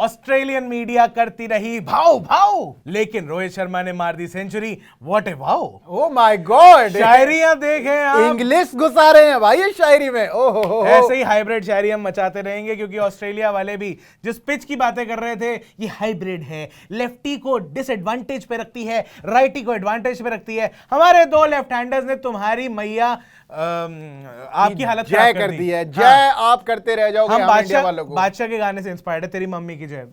Australian media करती रही भाव भाव, लेकिन रोहित शर्मा ने मार दी सेंचुरी। व्हाट ए भाव, ओ माय गॉड, शायरियां देखें आप, इंग्लिश घुसा रहे हैं भाई इस शायरी में। ओहो, ऐसे ही हाइब्रिड शायरी हम मचाते रहेंगे, क्योंकि ऑस्ट्रेलिया वाले भी जिस पिच की बातें कर रहे थे, ये हाइब्रिड है, लेफ्टी को डिसएडवांटेज पे रखती है, राइटी को एडवांटेज पे रखती है। हमारे दो लेफ्ट हैंडर्स ने तुम्हारी मैया आपकी हालत जय कर दी है। जय आप करते रह जाओगे हम इंडिया वालों को। बादशाह के गाने से इंस्पायर्ड है, तेरी मम्मी की जय,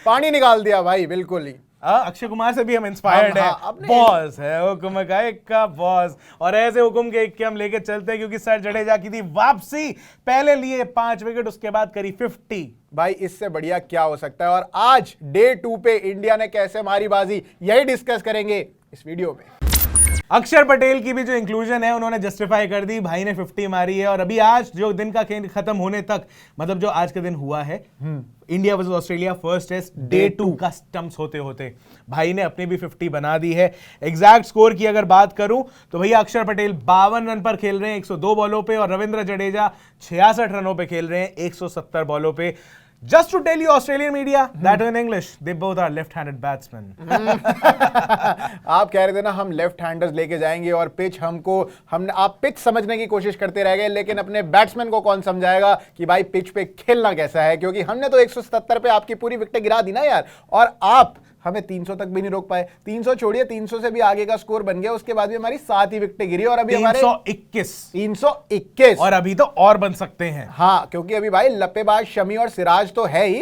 पानी निकाल दिया भाई, बिल्कुल ही। अक्षय कुमार से भी हम इंस्पायर्ड है। बॉस है हुक्म का एक का बॉस, और ऐसे हुक्म के एक के हम लेके चलते हैं, क्योंकि सर जडेजा की थी वापसी। पहले लिए 5 विकेट, उसके बाद करी 50। भाई इससे बढ़िया क्या हो सकता है। और आज डे 2 पे इंडिया ने कैसे मारी बाजी, यही डिस्कस करेंगे इस वीडियो में। अक्षर पटेल की भी जो इंक्लूजन है उन्होंने जस्टिफाई कर दी, भाई ने 50 मारी है। और अभी आज जो दिन का खेल खत्म होने तक, मतलब जो आज का दिन हुआ है, India versus Australia first test day 2 का स्टंप्स होते होते भाई ने अपनी भी 50 बना दी है। एग्जैक्ट स्कोर की अगर बात करूं तो भैया अक्षर पटेल 52 रन पर खेल रहे हैं 102 बॉलों पे, और रविंद्र जडेजा 66 रनों पे खेल रहे हैं 170 बॉलों पे। Just to tell you Australian media that in English they both are left-handed batsmen. आप कह रहे थे ना हम लेफ्ट हैंडर्स लेके जाएंगे और पिच आप पिच समझने की कोशिश करते रह गए, लेकिन अपने बैट्समैन को कौन समझाएगा कि भाई पिच पे खेलना कैसा है, क्योंकि हमने तो 177 पे आपकी पूरी विकेट गिरा दी ना यार, और आप हमें 300 तक भी नहीं रोक पाए। 300 छोड़िए, 300 से भी आगे का स्कोर बन गया, उसके बाद भी हमारी 7 ही विकेटें गिरी, और अभी हमारे 321 और अभी तो और बन सकते हैं। हाँ, क्योंकि अभी भाई लपेबाज शमी और सिराज तो है ही,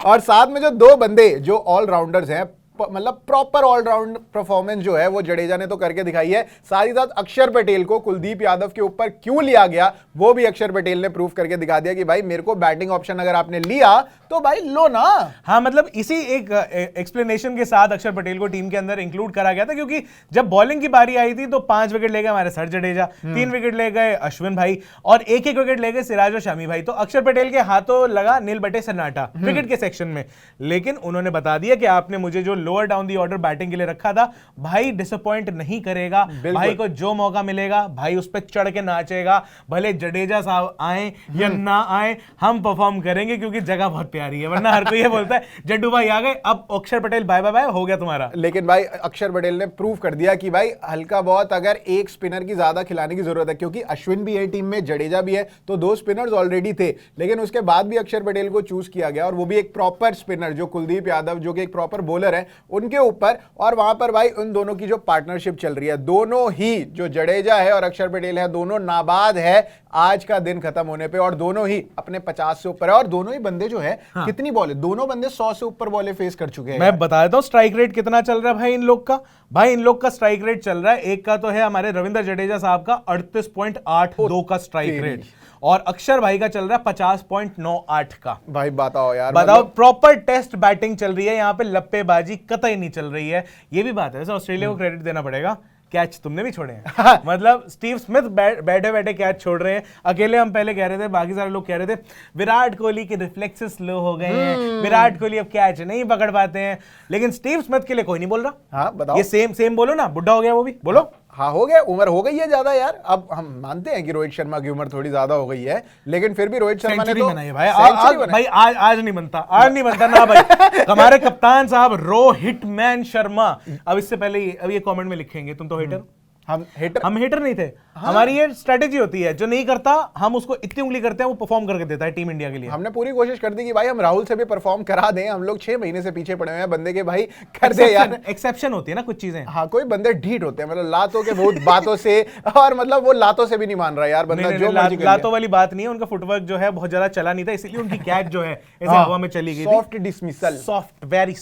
और साथ में जो 2 बंदे जो ऑलराउंडर्स हैं, मतलब प्रॉपर ऑलराउंड परफॉर्मेंस जो है वो जडेजा ने तो करके दिखाई है। साथ ही साथ अक्षर पटेल को कुलदीप यादव के ऊपर क्यों लिया गया, वो भी अक्षर पटेल ने प्रूव करके दिखा दिया कि भाई मेरे को बैटिंग ऑप्शन अगर आपने लिया तो भाई लो ना। हाँ, मतलब इसी एक एक्सप्लेनेशन के साथ अक्षर पटेल को टीम के अंदर इंक्लूड करा गया था, क्योंकि जब बॉलिंग की बारी आई थी तो 5 विकेट ले गए हमारे सर जडेजा, 3 विकेट ले गए अश्विन भाई, और 1-1 विकेट ले गए सिराज और शमी भाई। तो अक्षर पटेल के हाथों लगा नील बटे सन्नाटा विकेट के सेक्शन में, लेकिन उन्होंने बता दिया कि आपने मुझे जो lower down the order batting के लिए रखा था, भाई डिसअपॉइंट नहीं करेगा, भाई को जो मौका मिलेगा भाई उस पर चढ़ के नाचेगा, भले जडेजा साहब आए या ना आए, हम परफॉर्म करेंगे, क्योंकि जगह बहुत प्यारी है। वरना हर कोई ये बोलता है जड्डू भाई आ गए, अब अक्षर पटेल बाय बाय बाय हो गया तुम्हारा। लेकिन भाई अक्षर पटेल ने प्रूव कर दिया कि भाई हल्का बहुत अगर एक स्पिनर की ज्यादा खिलाने की जरूरत है, क्योंकि अश्विन भी है टीम में, जडेजा भी है, तो 2 स्पिनर्स ऑलरेडी थे, लेकिन उसके बाद भी अक्षर पटेल को चूज किया गया, और वो भी एक प्रॉपर स्पिनर जो कुलदीप यादव जो कि एक प्रॉपर बॉलर है उनके ऊपर। और वहां पर भाई उन दोनों की जो पार्टनरशिप चल रही है, दोनों ही जो जडेजा है और अक्षर पटेल है, दोनों नाबाद है आज का दिन खत्म होने पे, और दोनों ही अपने 50 से ऊपर है, और दोनों ही बंदे जो है कितनी बॉलें, दोनों बंदे 100 से ऊपर बॉलें फेस कर चुके हैं। मैं बता देता हूं स्ट्राइक रेट कितना चल रहा है भाई इन लोग का। भाई इन लोग का स्ट्राइक रेट चल रहा है, एक का तो है हमारे रविंद्र जडेजा साहब का 38.82 का स्ट्राइक रेट, और अक्षर भाई का चल रहा है 50.98 का। भाई बताओ यार, बताओ, प्रॉपर टेस्ट बैटिंग चल रही है यहाँ पे, लप्पेबाजी कतई नहीं चल रही है। ये भी बात है, ऑस्ट्रेलिया को क्रेडिट देना पड़ेगा, कैच तुमने भी छोड़े हैं। मतलब स्टीव स्मिथ बैठे बैठे कैच छोड़ रहे हैं अकेले। हम पहले कह रहे थे, बाकी सारे लोग कह रहे थे विराट कोहली के रिफ्लेक्सेस स्लो हो गए हैं, विराट कोहली अब कैच नहीं पकड़ पाते हैं, लेकिन स्टीव स्मिथ के लिए कोई नहीं बोल रहा। हाँ बताओ, ये सेम बोलो ना, बुढ़ा हो गया वो भी बोलो। हाँ हो गया, उम्र हो गई है ज्यादा यार। अब हम मानते हैं कि रोहित शर्मा की उम्र थोड़ी ज्यादा हो गई है, लेकिन फिर भी रोहित शर्मा ने तो भाई भाई आज नहीं बनता, आज नहीं बनता ना भाई। हमारे कप्तान साहब रोहित मैन शर्मा, अब इससे पहले अब ये कमेंट में लिखेंगे तुम तो हेटर, हम हेटर नहीं थे। हाँ। हमारी ये स्ट्रेटेजी होती है, जो नहीं करता हम उसको इतनी उंगली करते हैं, वो परफॉर्म करके देता है टीम इंडिया के लिए। हमने पूरी कोशिश कर दी कि भाई हम राहुल से भी परफॉर्म करा दें, हम लोग 6 महीने से पीछे पड़े हुए हैं बंदे के, भाई कर दे यार। एक्सेप्शन होती है ना कुछ चीजें। हाँ, कोई बंदे ढीठ होते हैं, मतलब लातों के बहुत बातों से, और मतलब वो लातों से भी नहीं मान रहा यार बंदा, जो लातों वाली बात नहीं है, उनका फुटवर्क जो है बहुत ज्यादा चला नहीं था, इसीलिए उनकी कैच जो है ऐसे हवा में चली गई। Soft dismissal, very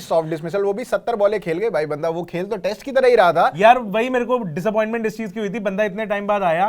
soft dismissal, वो भी 70 बॉलें खेल गए भाई बंदा, वो खेल तो टेस्ट की तरह ही रहा था यार। वही मेरे को डिसअपॉइंटमेंट इस चीज की हुई थी, बंदा इतने टाइम बाद आया,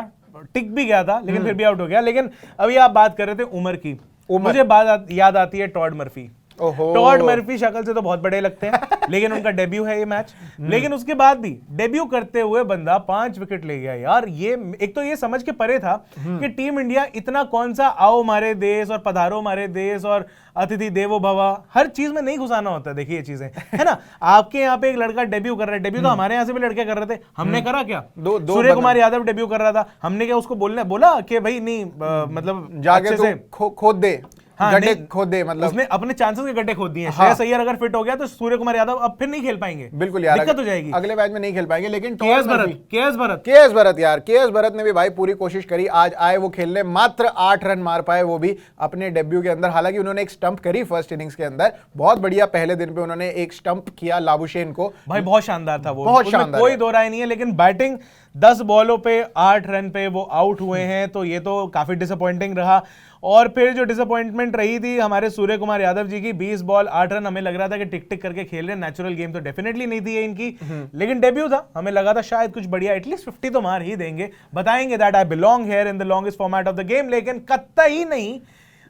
टिक भी गया था, लेकिन फिर भी आउट हो गया। लेकिन अभी आप बात कर रहे थे उम्र की, मुझे बात याद आती है टॉड मर्फी। ओहो। टॉड मर्फी शक्ल से तो बहुत बड़े लगते हैं लेकिन उनका डेब्यू है ये मैच, लेकिन उसके बाद भी डेब्यू करते हुए बंदा 5 विकेट ले गया यार। ये एक तो ये समझ के परे था कि टीम इंडिया इतना कौन सा आओ मारे देश और पधारो मारे देश और अतिथि देवो भवा, हर चीज में नहीं घुसाना होता है। देखिए ये चीजें है ना, आपके यहाँ पे एक लड़का डेब्यू कर रहा है, डेब्यू तो हमारे यहाँ से भी लड़के कर रहे थे, हमने करा क्या? सूर्य कुमार यादव डेब्यू कर रहा था, हमने क्या उसको बोला कि भाई नहीं मतलब जाके तो खोद दे, हाँ, गड्ढे खोद दे, मतलब उसने अपने चांसेस के गड्ढे खोद दिए। हाँ। श्रेयस अय्यर अगर फिट हो गया तो सूर्य कुमार यादव अब फिर नहीं खेल पाएंगे, बिल्कुल यार, दिक्कत हो जाएगी, अगले मैच में नहीं खेल पाएंगे। लेकिन केएस भरत यार, केएस भरत ने भी भाई पूरी कोशिश करी, आज आए वो खेलने, मात्र 8 रन मार पाए, वो भी अपने डेब्यू के अंदर। हालांकि उन्होंने एक स्टंप करी फर्स्ट इनिंग्स के अंदर, बहुत बढ़िया, पहले दिन पे उन्होंने एक स्टंप किया लाबुशेन को, भाई बहुत शानदार था वो, बहुत शानदार, कोई दो राय नहीं है। लेकिन बैटिंग 10 बॉलों पे 8 रन पे वो आउट हुए हैं, तो ये तो काफी डिसअपॉइंटिंग रहा। और फिर जो डिसअपॉइंटमेंट रही थी हमारे सूर्य कुमार यादव जी की, 20 बॉल 8 रन, हमें लग रहा था कि टिक टिक करके खेल रहे, नेचुरल गेम तो डेफिनेटली नहीं थी इनकी, लेकिन डेब्यू था, हमें लगा था शायद कुछ बढ़िया एटलीस्ट 50 तो मार ही देंगे, बताएंगे that I belong here in the longest format of the game. लेकिन कतई नहीं,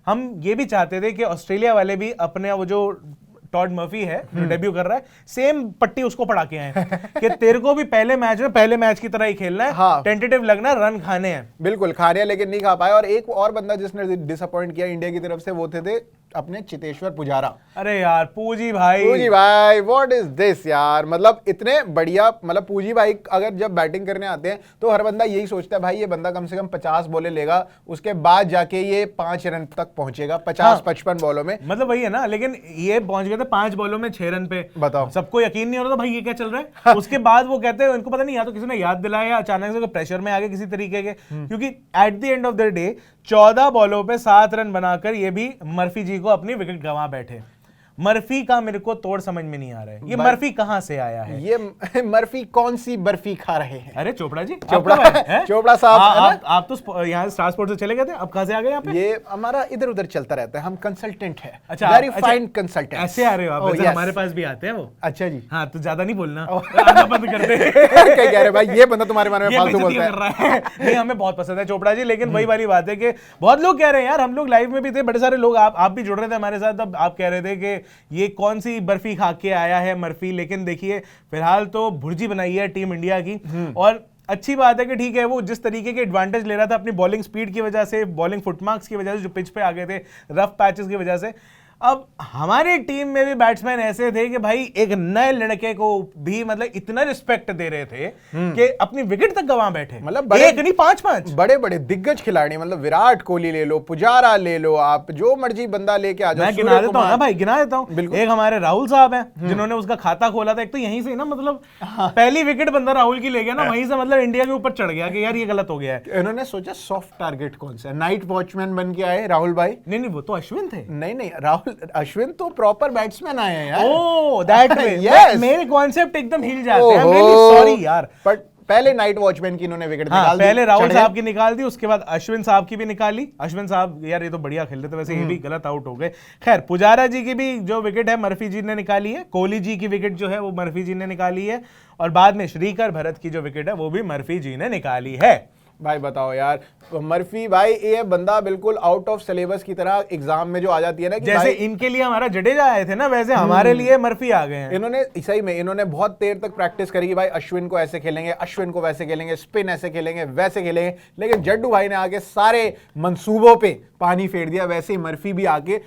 हम ये भी चाहते थे कि ऑस्ट्रेलिया वाले भी अपने वो जो टॉड मर्फी है जो डेब्यू कर रहा है, सेम पट्टी उसको पड़ा के आए कि तेरे को भी पहले मैच की तरह ही खेलना है, हाँ। टेंटेटिव लगना, रन खाने हैं, बिल्कुल खाने, लेकिन नहीं खा पाए। और एक और बंदा जिसने डिसअपॉइंट किया इंडिया की तरफ से, वो थे अपने चेतेश्वर पुजारा। अरे यार पूजी भाई व्हाट इज दिस यार, मतलब इतने बढ़िया, मतलब पूजी भाई अगर जब बैटिंग करने आते हैं तो हर बंदा यही सोचता है भाई ये बंदा कम से कम 50 बॉलें लेगा, उसके बाद जाके ये 5 रन तक पहुंचेगा, 50-55 बॉलों में, मतलब वही है ना। लेकिन ये पहुंच गए थे 5 बॉलों में 6 रन पे, बताओ, सबको यकीन नहीं हो रहा था भाई ये क्या चल रहा है। उसके बाद वो कहते हैं, उनको पता नहीं, या तो किसी ने याद दिलाया या अचानक से प्रेशर में आ गए किसी तरीके के, क्योंकि at the end of the day 14 बॉलों पे 7 रन बनाकर ये भी मर्फी जी को अपनी विकेट गंवा बैठे। मर्फी का मेरे को तोड़ समझ में नहीं आ रहा है, ये मर्फी कहां से आया है? ये मर्फी कौन सी बर्फी खा रहे हैं? अरे चोपड़ा जी, चोपड़ा साहब, आप तो यहाँ स्टार स्पोर्ट्स से चले गए थे, अब कहां से आ गए यहाँ पे? ये हमारा इधर उधर चलता रहता है, हम कंसल्टेंट है, अच्छा, वेरी फाइन कंसल्टेंट। ऐसे आ रहे हो आप? yes. हमारे पास भी आते हैं वो। अच्छा जी, हाँ तो ज्यादा नहीं बोलना, आना बंद कर दे। क्या कह रहे भाई, ये बंदा तुम्हारे बारे में फालतू बोलता है। नहीं, हमें बहुत पसंद है चोपड़ा जी, लेकिन वही वाली बात है कि बहुत लोग कह रहे हैं यार, हम लोग लाइव में भी थे, बड़े सारे लोग, आप भी जुड़ रहे थे हमारे साथ, तब आप कह रहे थे कि ये कौन सी बर्फी खा के आया है मर्फी। लेकिन देखिए फिलहाल तो भुर्जी बनाई है टीम इंडिया की, और अच्छी बात है कि ठीक है, वो जिस तरीके के एडवांटेज ले रहा था अपनी बॉलिंग स्पीड की वजह से, बॉलिंग फुटमार्क्स की वजह से, जो पिच पे आ गए थे, रफ पैचेस की वजह से। अब हमारी टीम में भी बैट्समैन ऐसे थे कि भाई एक नए लड़के को भी मतलब इतना रिस्पेक्ट दे रहे थे कि अपनी विकेट तक गंवा बैठे, मतलब एक नहीं 5-5 बड़े बड़े दिग्गज खिलाड़ी, मतलब विराट कोहली ले लो, पुजारा ले लो, आप जो मर्जी बंदा लेके आ जाओ। मैं गिना देता हूं ना भाई, गिना देता हूं। एक हमारे राहुल साहब हैं जिन्होंने उसका खाता खोला था, एक तो यहीं से ना, मतलब पहली विकेट बंदा राहुल की ले गया ना, वहीं से मतलब इंडिया के ऊपर चढ़ गया कि यार ये गलत हो गया है। इन्होंने सोचा सॉफ्ट टारगेट कौन सा है, नाइट वॉचमैन बन के आए राहुल भाई। नहीं वो तो अश्विन थे। नहीं राहुल, अश्विन तो प्रॉपर बैट्समैन आए हैं यार। Oh that way, yes. मेरे कॉन्सेप्ट एकदम हिल जाते हैं, आई एम रियली सॉरी यार। बट पहले नाइट वॉचमैन की इन्होंने विकेट निकाल दी, पहले राहुल साहब की निकाल दी, उसके बाद अश्विन साहब की भी निकाली। अश्विन साहब यार ये तो बढ़िया खेल रहे थे, वैसे ये भी गलत आउट हो गए। खैर पुजारा जी की भी जो विकेट है मर्फी जी ने निकाली है, कोहली जी की विकेट जो है वो मर्फी जी ने निकाली है, और बाद में श्रीकर भरत की जो विकेट है वो भी मर्फी जी ने निकाली है। भाई बताओ यार, मर्फी भाई ये बंदा बिल्कुल आउट ऑफ सिलेबस की तरह एग्जाम में जो आ जाती है ना, कि जैसे इनके लिए हमारा जडेजा आए थे ना, वैसे हमारे लिए मर्फी आ गए हैं। इन्होंने सही में इन्होंने बहुत देर तक प्रैक्टिस करी कि भाई अश्विन को ऐसे खेलेंगे, अश्विन को वैसे खेलेंगे, स्पिन ऐसे खेलेंगे, वैसे खेलेंगे, लेकिन जड्डू भाई ने आके सारे मंसूबों पे पानी फेर दिया। वैसे ही मर्फी भी आके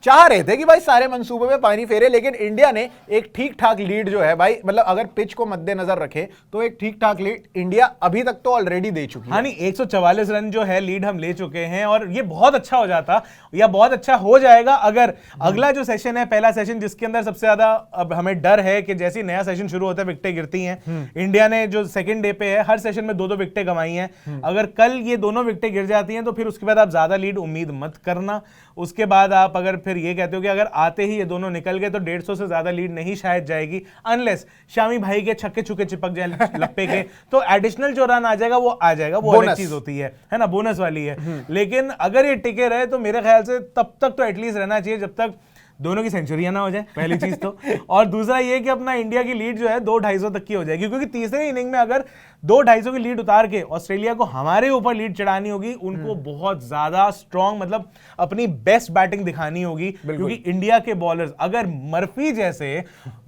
चाह रहे थे कि भाई सारे मंसूबों में पानी फेरे, लेकिन इंडिया ने एक ठीक ठाक लीड जो है भाई, मतलब अगर पिच को मद्देनजर रखे तो एक ठीक ठाक लीड इंडिया अभी तक तो ऑलरेडी दे चुकी है। हाँ नहीं, 144 रन जो है लीड हम ले चुके हैं, और ये बहुत अच्छा हो जाता या बहुत अच्छा हो जाएगा अगर अगला जो सेशन है, पहला सेशन जिसके अंदर सबसे ज्यादा अब हमें डर है कि जैसे ही नया सेशन शुरू होता है विकेटें गिरती हैं। इंडिया ने जो सेकंड डे पे है हर सेशन में 2-2 विकेटें गंवाई हैं। अगर कल ये दोनों विकेटें गिर जाती हैं तो फिर उसके बाद आप ज्यादा लीड उम्मीद मत करना। उसके बाद आप अगर फिर ये कहते हो कि अगर आते ही ये दोनों निकल गए तो 150 से ज्यादा लीड नहीं शायद जाएगी, अनलेस शामी भाई के छक्के छुके चिपक जाए लप्पे के, तो एडिशनल जो रन आ जाएगा वो आ जाएगा, वो अलग चीज होती है ना, बोनस वाली है। लेकिन अगर ये टिके रहे तो मेरे ख्याल से तब तक तो एटलीस्ट रहना चाहिए जब तक दोनों की सेंचुरियां ना हो जाए, पहली चीज तो। और दूसरा ये कि अपना इंडिया की लीड जो है 2-250 तक की हो जाएगी, क्योंकि तीसरे इनिंग में अगर 2-250 की लीड उतार के ऑस्ट्रेलिया को हमारे ऊपर लीड चढ़ानी होगी, उनको बहुत ज्यादा स्ट्रॉन्ग मतलब अपनी बेस्ट बैटिंग दिखानी होगी, क्योंकि इंडिया के बॉलर्स अगर मर्फी जैसे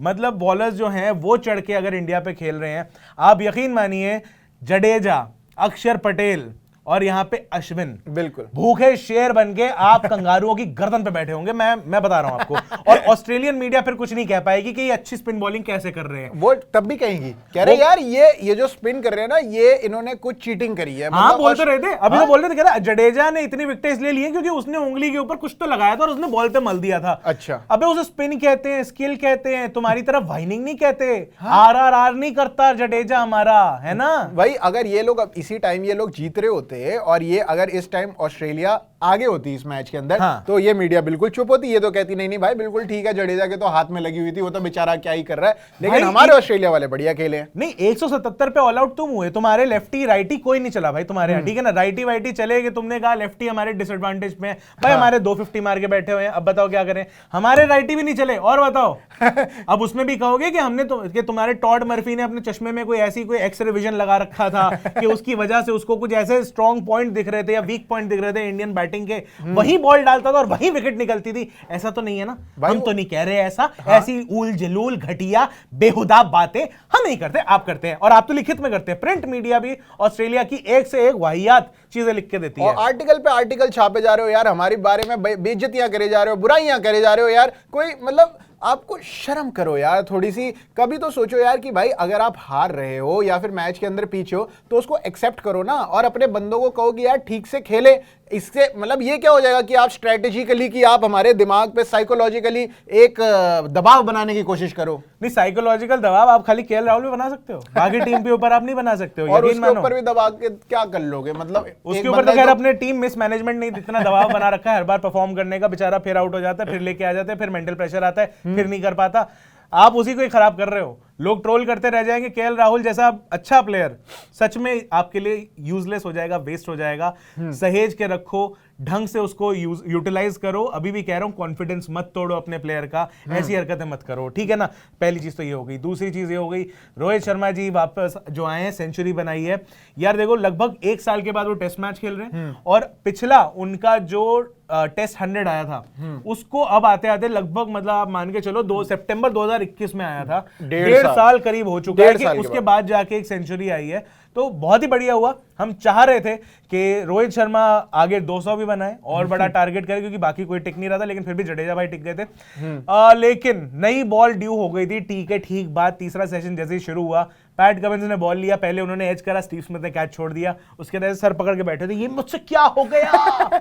मतलब बॉलर्स जो हैं वो चढ़ के अगर इंडिया पे खेल रहे हैं, आप यकीन मानिए जडेजा, अक्षर पटेल और यहाँ पे अश्विन बिल्कुल भूखे शेर बनके आप कंगारुओं की गर्दन पे बैठे होंगे, मैं बता रहा हूं आपको। और ऑस्ट्रेलियन मीडिया फिर कुछ नहीं कह पाएगी कि ये अच्छी स्पिन बॉलिंग कैसे कर रहे हैं। वो तब भी कहेंगी, कह रहे यार ये जो स्पिन कर रहे हैं ना, ये इन्होंने कुछ चीटिंग करी है। हाँ बोल तो रहे थे, अभी तो बोल रहे थे, कह रहे जडेजा ने इतनी विकेटें इसलिए ली हैं क्योंकि उसने उंगली के ऊपर कुछ तो लगाया था और उसने बॉल पे मल दिया था। अच्छा, अबे उसे स्पिन कहते हैं, स्किल कहते हैं, तुम्हारी तरफ वाइनिंग नहीं कहते। आर नहीं करता जडेजा हमारा, है ना भाई। अगर ये लोग अब इसी टाइम ये लोग जीत रहे होते और ये अगर इस टाइम ऑस्ट्रेलिया आगे होती इस मैच के अंदर, तो ये मीडिया बिल्कुल चुप होती। ये तो कहती नहीं भाई बिल्कुल ठीक है, जडेजा के तो हाथ में लगी हुई थी, वो तो बेचारा क्या ही कर रहा है। लेकिन हमारे ऑस्ट्रेलिया वाले बढ़िया खेले हैं। नहीं 177 पे ऑल आउट तुम हुए, तुम्हारे लेफ्टी राइटी कोई नहीं चला भाई तुम्हारे यहाँ, ठीक है ना। राइटी वाइटी चले गए, तुमने कहा लेफ्टी हमारे डिसएडवांटेज में भाई, हमारे 250 मार के बैठे हुए हैं, अब बताओ क्या करें। हमारे राइटी भी नहीं चले, और बताओ अब उसमें भी कहोगे कि हमने कि तुम्हारे टॉड मर्फी ने अपने चश्मे में कोई एक्स-रे विजन लगा रखा था कि उसकी वजह से उसको कुछ ऐसे स्ट्रॉन्ग पॉइंट दिख रहे थे या वीक पॉइंट दिख रहे थे इंडियन बैटिंग के, वही बॉल डालता था और वही विकेट निकलती थी। ऐसा तो नहीं है ना, हम तो नहीं कह रहे ऐसा। ऐसी ऊल जलूल घटिया बेहुदा बातें हम नहीं करते, आप करते हैं, और आप तो लिखित में करते हैं। प्रिंट मीडिया भी ऑस्ट्रेलिया की एक से एक वाहियात चीजें लिख के देती है, और आर्टिकल पे आर्टिकल छापे जा रहे हो यार, हमारे बारे में बेइज्जतियां करे जा रहे हो, बुराइयां करे जा रहे हो यार। कोई मतलब आपको शर्म करो यार थोड़ी सी। कभी तो सोचो यार कि भाई अगर आप हार रहे हो या फिर मैच के अंदर पीछे हो तो उसको एक्सेप्ट करो ना, और अपने बंदों को कहो कि यार ठीक से खेले। इससे मतलब ये क्या हो जाएगा कि आप स्ट्रेटेजिकली, कि आप हमारे दिमाग पे साइकोलॉजिकली एक दबाव बनाने की कोशिश करो। नहीं, साइकोलॉजिकल दबाव आप खाली केएल राहुल पे बना सकते हो, बाकी टीम के ऊपर आप नहीं बना सकते हो। और उसके ऊपर भी दबा के क्या कर लोगे, मतलब उसके ऊपर तो खैर अपने टीम मिसमैनेजमेंट नहीं इतना दबाव बना रखा है, हर बार परफॉर्म करने का, बेचारा फिर आउट हो जाता है, फिर लेके आ जाते हैं, फिर मेंटल प्रेशर आता है, फिर नहीं कर पाता। आप उसी को ही खराब कर रहे हो। लोग ट्रोल करते रह जाएंगे, केएल राहुल जैसा अच्छा प्लेयर सच में आपके लिए यूजलेस हो जाएगा, वेस्ट हो जाएगा। सहेज के रखो, ढंग से उसको यूटिलाइज करो। अभी भी कह रहा हूं, कॉन्फिडेंस मत तोड़ो अपने प्लेयर का, ऐसी हरकतें मत करो, ठीक है ना। पहली चीज तो ये हो गई। दूसरी चीज ये हो गई, रोहित शर्मा जी वापस जो आए हैं, सेंचुरी बनाई है यार। देखो लगभग 1 साल के बाद वो टेस्ट मैच खेल रहे हैं, और पिछला उनका जो टेस्ट 100 आया था उसको अब आते आते लगभग मतलब आप मान के चलो 2 सितंबर 2021 में आया था, 1.5 साल करीब हो चुका है कि उसके बाद जाके एक सेंचुरी आई है। तो बहुत ही बढ़िया हुआ। हम चाह रहे थे कि रोहित शर्मा आगे 200 भी बनाए और बड़ा टारगेट करे, क्योंकि बाकी कोई टिक नहीं रहा था, लेकिन फिर भी जडेजा भाई टिक गए थे। लेकिन नई बॉल ड्यू हो गई थी, ठीक बात। तीसरा सेशन जैसे ही शुरू हुआ, पैट कमिंस ने बॉल लिया, पहले उन्होंने एज करा, स्टीव स्मिथ ने कैच छोड़ दिया, उसके बाद सर पकड़ के बैठे थे, ये मुझसे क्या हो गया।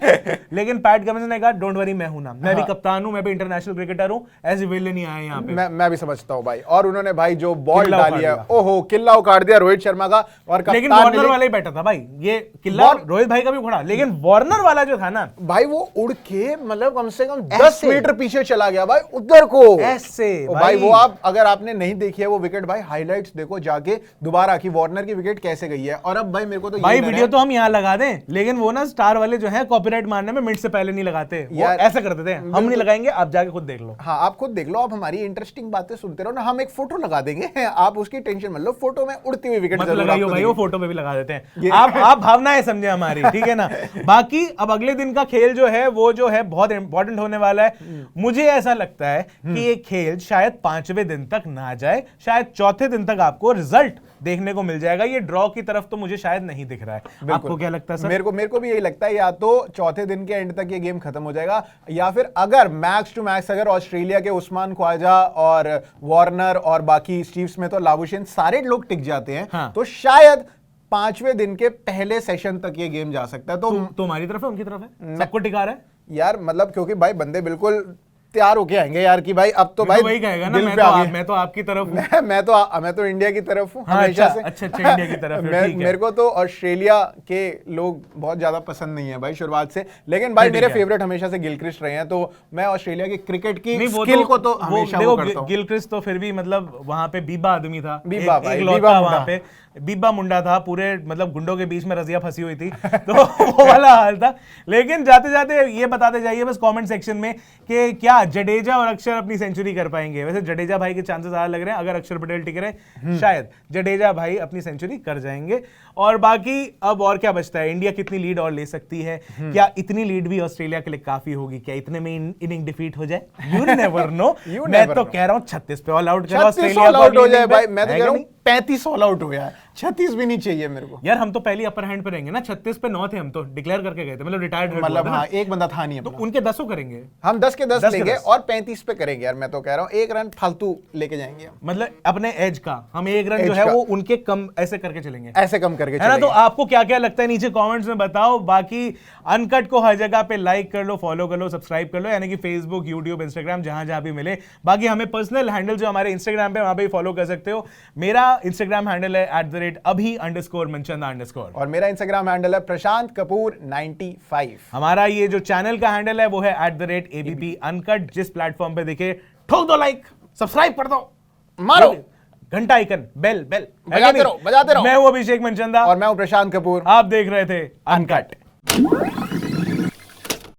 लेकिन पैट कमिंस ने कहा डोंट वरी, मैं हूं ना, मैं भी कप्तान हूं, मैं भी इंटरनेशनल क्रिकेटर हूं, ऐसे वेले नहीं आए यहाँ पे। मैं भी समझता हूं भाई। और उन्होंने भाई जो बॉल डाली है, ओहो किल्ला उखाड़ दिया रोहित शर्मा का। और लेकिन वार्नर वाला ही बैठा था भाई, ये किल्ला रोहित भाई का भी उखड़ा, लेकिन वार्नर वाला जो था ना भाई, वो उड़ के मतलब कम से कम 10 मीटर पीछे चला गया भाई उधर को, ऐसे भाई। वो आप अगर आपने नहीं देखी है वो विकेट भाई, हाइलाइट्स देखो जाके दोबारा कि वार्नर की विकेट कैसे गई है। और अब भाई मेरे को तो भाई वीडियो तो हम यहाँ लगा दें, लेकिन वो ना स्टार वाले जो है कॉपीराइट मारने में मिनट से पहले नहीं लगाते, वो ऐसा करते थे। हम नहीं लगाएंगे, आप जाके खुद देख लो। हाँ आप खुद देख लो, आप हमारी इंटरेस्टिंग बातें सुनते रहो ना, हम एक फोटो लगा देंगे, आप उसकी टेंशन मत लो। फोटो में उड़ती हुई विकेट लगाइयो भाई, वो फोटो में भी लगा देते हैं। आप भावनाएं समझे हमारी, ठीक है ना। बाकी अब अगले दिन का खेल जो है वो जो है बहुत इंपॉर्टेंट होने वाला है। मुझे ऐसा लगता है कि ये खेल शायद 5वें दिन तक ना जाए, शायद चौथे दिन तक आपको रिजल्ट देखने को मिल जाएगा। ये ड्रॉ की तरफ तो मुझे शायद नहीं दिख रहा है। आपको क्या लगता है सर? मेरे को भी यही लगता है, या तो चौथे दिन के एंड तक ये गेम खत्म हो जाएगा, या फिर अगर मैक्स टू मैक्स अगर ऑस्ट्रेलिया के उस्मान ख्वाजा और वार्नर और बाकी स्टीव स्मिथ और लाबुशेन सारे लोग टिक जाते हैं, हाँ। तो शायद 5वें दिन के पहले सेशन तक ये गेम जा सकता है। तो तुम्हारी तरफ है, उनकी तरफ है, सबको टिका रहा है यार, मतलब क्योंकि भाई बंदे बिल्कुल तैयार होके आएंगे यार कि भाई अब तो भाई वही कहेगा ना, मैं तो आपकी तरफ हूं। मैं तो इंडिया की तरफ हूं हमेशा से। अच्छा इंडिया की तरफ है, ठीक है। मेरे को तो ऑस्ट्रेलिया के लोग बहुत ज्यादा पसंद नहीं है भाई शुरुआत से, लेकिन भाई मेरे फेवरेट हमेशा से गिलक्रिस्ट रहे हैं, तो मैं ऑस्ट्रेलिया की क्रिकेट की स्किल को तो हमेशा वो करता हूं। गिलक्रिस्ट तो फिर भी मतलब वहां पे बीबा आदमी था, बीबा वहां पे बीबा मुंडा था, पूरे मतलब गुंडों के बीच में रजिया फंसी हुई थी, तो वो वाला हाल था। लेकिन जाते जाते ये बताते जाइए बस कमेंट सेक्शन में कि क्या हाँ, जडेजा और अक्षर अपनी सेंचुरी कर पाएंगे। वैसे जडेजा भाई के चांसेस ज्यादा लग रहे हैं, अगर अक्षर पटेल टिक रहे शायद जडेजा भाई अपनी सेंचुरी कर जाएंगे। और बाकी अब और क्या बचता है, इंडिया कितनी लीड और ले सकती है, क्या इतनी लीड भी ऑस्ट्रेलिया के लिए काफी होगी, क्या इतने में इनिंग डिफीट हो जाए, यू नेवर नो। मैं तो कह रहा हूं 36 पे ऑल आउट करो ऑस्ट्रेलिया ऑल आउट हो जाए भाई, मैं तो है कह रहा कि हूं 35 ऑल आउट हो गया, 36 भी नहीं चाहिए मेरे को। यार हम तो पहली अपर हैंड पे रहेंगे ना, 36 पे 9 थे, हम तो डिक्लेयर करके गए थे, मतलब रिटायर्ड मतलब हाँ, एक बंदा था नहीं तो अपना। उनके 10 करेंगे, हम 10 के 10 10 के लेंगे 10 और 35 पे करेंगे यार, मैं तो कह रहा हूँ 1 रन फालतू लेके जाएंगे हम। मतलब अपने एज का हम 1 रन जो Edge है का। वो उनके कम ऐसे करके चलेंगे, ऐसे कम करके है ना। तो चलेंगे। आपको क्या क्या लगता है नीचे कमेंट्स में बताओ। बाकी अनकट को हर जगह पे लाइक कर लो, फॉलो कर लो, सब्सक्राइब कर लो, यानी कि फेसबुक, यूट्यूब, इंस्टाग्राम, जहां जहां भी मिले। बाकी हमें पर्सनल हैंडल जो हमारे इंस्टाग्राम पे, वहां पे फॉलो कर सकते हो। मेरा इंस्टाग्राम हैंडल है @abhi_manchanda_। और मेरा इंस्टाग्राम हैंडल है प्रशांत कपूर 95। हमारा ये जो चैनल का हैंडल है वो है @abp अनकट। जिस प्लेटफॉर्म पे दिखे ठोक दो लाइक, सब्सक्राइब कर दो, मारो घंटा आइकन, बेल बेल, बजाते रहो, बजाते रहो। मैं हूं अभिषेक मनचंदा और मैं हूं प्रशांत कपूर। आप देख रहे थे अनकट।